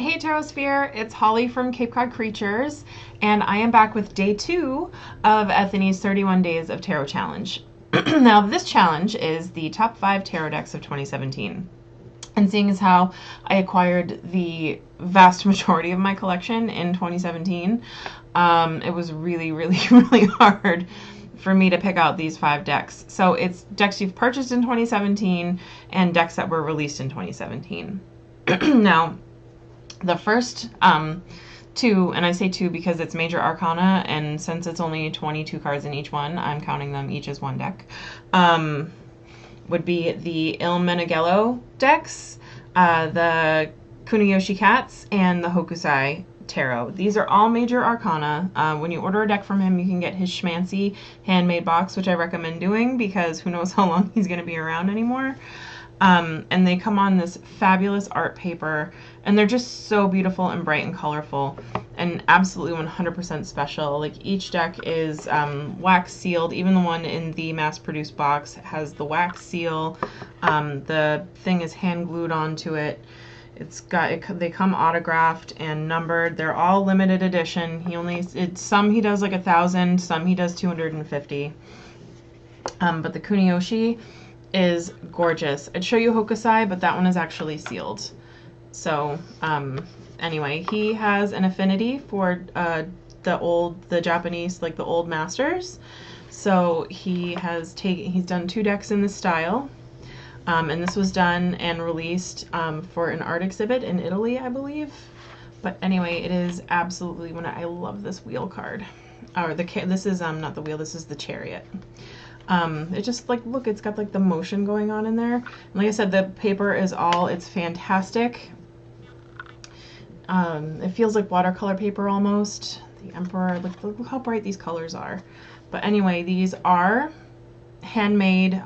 Hey Tarosphere, it's Holly from Cape Cod Creatures, and I am back with day 2 of Ethony's 31 Days of Tarot Challenge. Now, this challenge is the top 5 tarot decks of 2017. And seeing as how I acquired the vast majority of my collection in 2017, it was really, really hard for me to pick out these 5 decks. So it's decks you've purchased in 2017 and decks that were released in 2017. Now, the first 2, and I say 2 because it's Major Arcana, and since it's only 22 cards in each one, I'm counting them each as one deck, would be the Il Meneghello decks, the Kuniyoshi Cats, and the Hokusai Tarot. These are all Major Arcana. When you order a deck from him, you can get his schmancy handmade box, which I recommend doing because who knows how long he's going to be around anymore. And they come on this fabulous art paper, and they're just so beautiful and bright and colorful and absolutely 100% special. Like, each deck is wax sealed. Even the one in the mass-produced box has the wax seal. The thing is hand glued onto it. They come autographed and numbered. They're all limited edition. Some he does like 1,000, some he does 250. But the Kuniyoshi is gorgeous. I'd show you Hokusai, but that one is actually sealed. So anyway, he has an affinity for the Japanese, like the old masters. So he's done 2 decks in this style. And this was done and released for an art exhibit in Italy, I believe. But anyway, it is absolutely I love this wheel card. Or this is not the wheel. This is the chariot. It just, like, look, it's got like the motion going on in there. And like I said, the paper is it's fantastic. It feels like watercolor paper almost. The Emperor, look how bright these colors are. But anyway, these are handmade,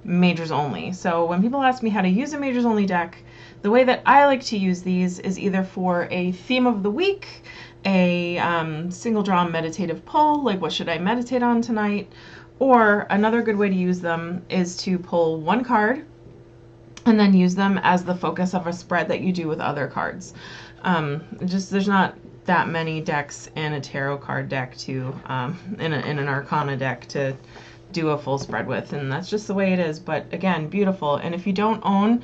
majors only. So when people ask me how to use a majors only deck, the way that I like to use these is either for a theme of the week, a single draw meditative pull, like what should I meditate on tonight, or another good way to use them is to pull one card and then use them as the focus of a spread that you do with other cards. There's not that many decks in a tarot card deck in an Arcana deck to do a full spread with, and that's just the way it is. But again, beautiful. And if you don't own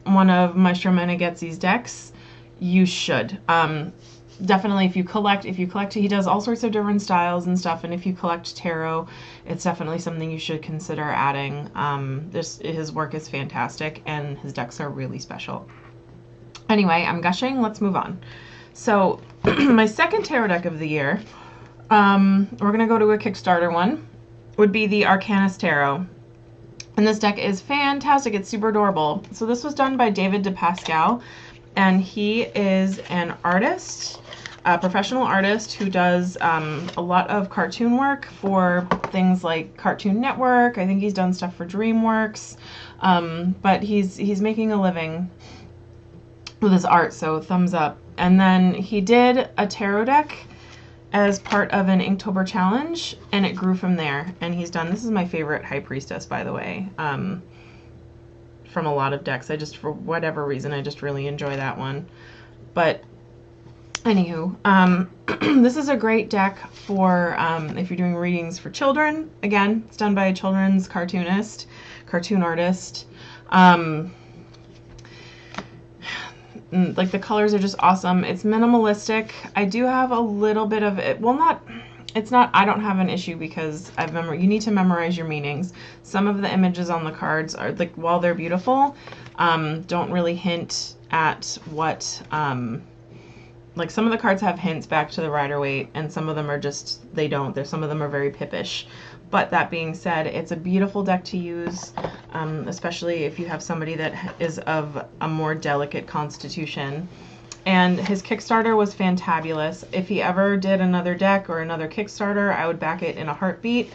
one of Maestro Meneghetzi's decks, you should. Definitely, if you collect, he does all sorts of different styles and stuff, and if you collect tarot, it's definitely something you should consider adding. His work is fantastic, and his decks are really special. Anyway, I'm gushing. Let's move on. So, my second tarot deck of the year, we're going to go to a Kickstarter one, would be the Arcanist Tarot. And this deck is fantastic. It's super adorable. So this was done by David DePascal, and he is an artist, a professional artist who does a lot of cartoon work for things like Cartoon Network. I think he's done stuff for DreamWorks, but he's making a living with his art, so thumbs up. And then he did a tarot deck as part of an Inktober challenge, and it grew from there. And this is my favorite High Priestess, by the way, from a lot of decks. For whatever reason, I just really enjoy that one. But anywho, this is a great deck for if you're doing readings for children. Again, it's done by a children's cartoon artist. Like, the colors are just awesome. It's minimalistic. I do have a little bit of it. Well, I don't have an issue because you need to memorize your meanings. Some of the images on the cards are, like, while they're beautiful, don't really hint at what, like, some of the cards have hints back to the Rider-Waite, and some of them are just, they don't. Some of them are very pippish. But that being said, it's a beautiful deck to use, especially if you have somebody that is of a more delicate constitution. And his Kickstarter was fantabulous. If he ever did another deck or another Kickstarter, I would back it in a heartbeat.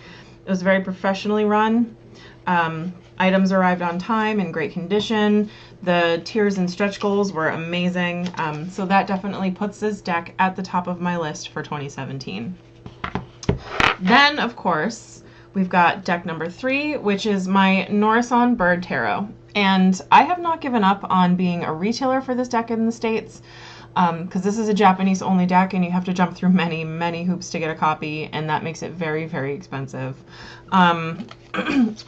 It was very professionally run. Items arrived on time, in great condition. The tiers and stretch goals were amazing. So that definitely puts this deck at the top of my list for 2017. Then, of course, we've got deck number 3, which is my Nourrisson Bird Tarot. And I have not given up on being a retailer for this deck in the States, because this is a Japanese only deck and you have to jump through many, many hoops to get a copy, and that makes it very, very expensive. Well,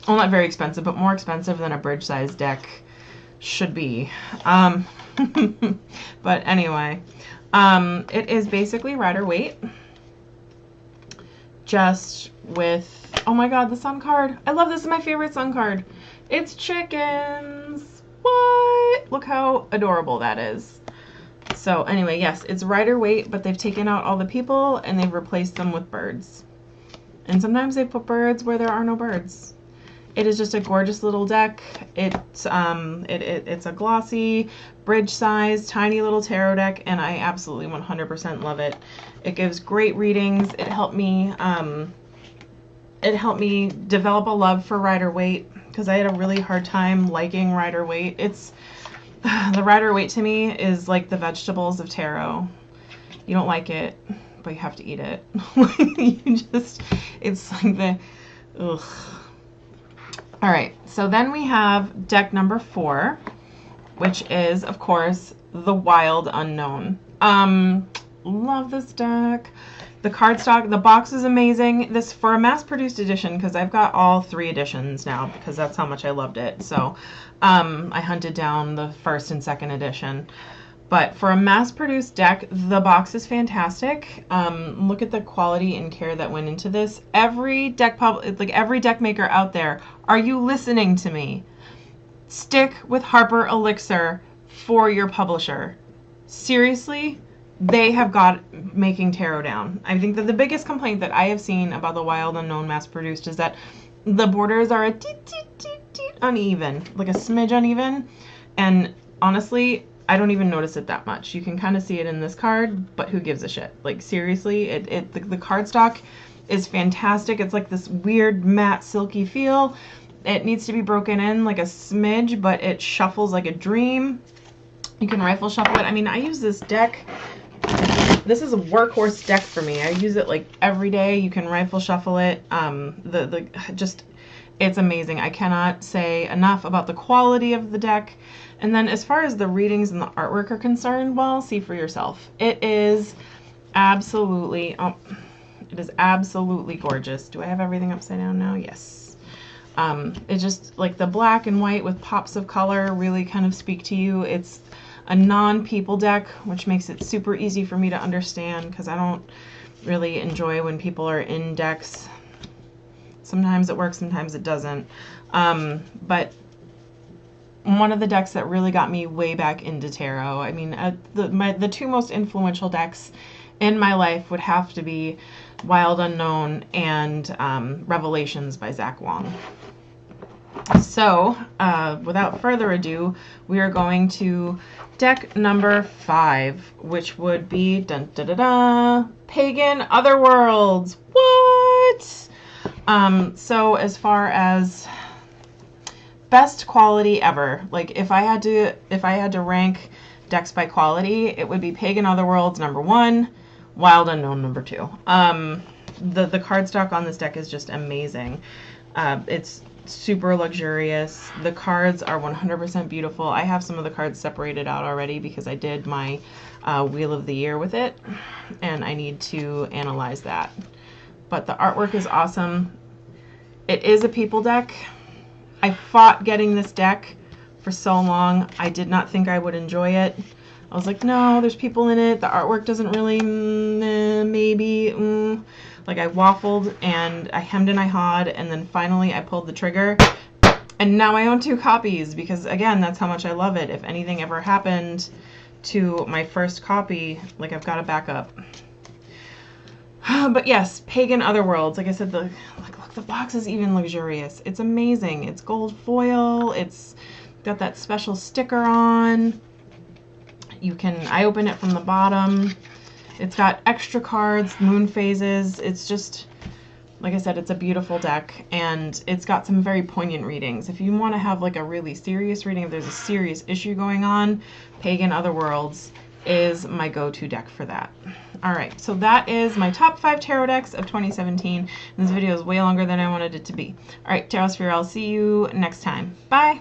not very expensive, but more expensive than a bridge size deck should be. But anyway, it is basically rider weight, just with, oh my god, the sun card. I love this. Is my favorite sun card. It's chickens. What? Look how adorable that is. So anyway, yes, it's rider weight, but they've taken out all the people and they've replaced them with birds. And sometimes they put birds where there are no birds. It is just a gorgeous little deck. It's a glossy, bridge size, tiny little tarot deck, and I absolutely 100% love it. It gives great readings. It helped me develop a love for rider weight, because I had a really hard time liking rider weight. It's the rider weight to me is like the vegetables of tarot. You don't like it, but you have to eat it. It's like the, ugh. All right, so then we have deck number 4, which is, of course, the Wild Unknown. Love this deck. The cardstock, the box is amazing. This for a mass-produced edition, because I've got all 3 editions now, because that's how much I loved it. So I hunted down the 1st and 2nd edition. But for a mass-produced deck, the box is fantastic. Look at the quality and care that went into this. Every deck maker out there, are you listening to me? Stick with Harper Elixir for your publisher. Seriously, they have got making tarot down. I think that the biggest complaint that I have seen about the Wild Unknown mass-produced is that the borders are a teet uneven, like a smidge uneven. And honestly, I don't even notice it that much. You can kind of see it in this card, but who gives a shit? Like, seriously, the cardstock is fantastic. It's like this weird matte silky feel. It needs to be broken in like a smidge, but it shuffles like a dream. You can rifle shuffle it. I mean, I use this deck. This is a workhorse deck for me. I use it like every day. You can rifle shuffle it. It's amazing. I cannot say enough about the quality of the deck. And then as far as the readings and the artwork are concerned, well, see for yourself. It is absolutely gorgeous. Do I have everything upside down now? Yes. It's just like the black and white with pops of color really kind of speak to you. It's a non-people deck, which makes it super easy for me to understand, because I don't really enjoy when people are in decks. Sometimes it works, sometimes it doesn't. But one of the decks that really got me way back into tarot, I mean, the 2 most influential decks in my life would have to be Wild Unknown and Revelations by Zach Wong. So, without further ado, we are going to deck number 5, which would be Pagan Otherworlds. What? So as far as best quality ever, like if I had to rank decks by quality, it would be Pagan Otherworlds number 1, Wild Unknown number 2. The cardstock on this deck is just amazing. It's super luxurious. The cards are 100% beautiful. I have some of the cards separated out already because I did my Wheel of the Year with it, and I need to analyze that. But the artwork is awesome. It is a people deck. I fought getting this deck for so long. I did not think I would enjoy it. I was like, no, there's people in it. The artwork doesn't really, maybe. Like, I waffled and I hemmed and I hawed, and then finally I pulled the trigger. And now I own 2 copies because, again, that's how much I love it. If anything ever happened to my first copy, like, I've got a backup. But yes, Pagan Otherworlds. Like I said, look, the box is even luxurious. It's amazing. It's gold foil. It's got that special sticker on. I open it from the bottom. It's got extra cards, moon phases. It's just, like I said, it's a beautiful deck, and it's got some very poignant readings. If you want to have like a really serious reading, if there's a serious issue going on, Pagan Otherworlds is my go-to deck for that. All right, so that is my top 5 tarot decks of 2017. This video is way longer than I wanted it to be. All right, Tarot Sphere, I'll see you next time. Bye.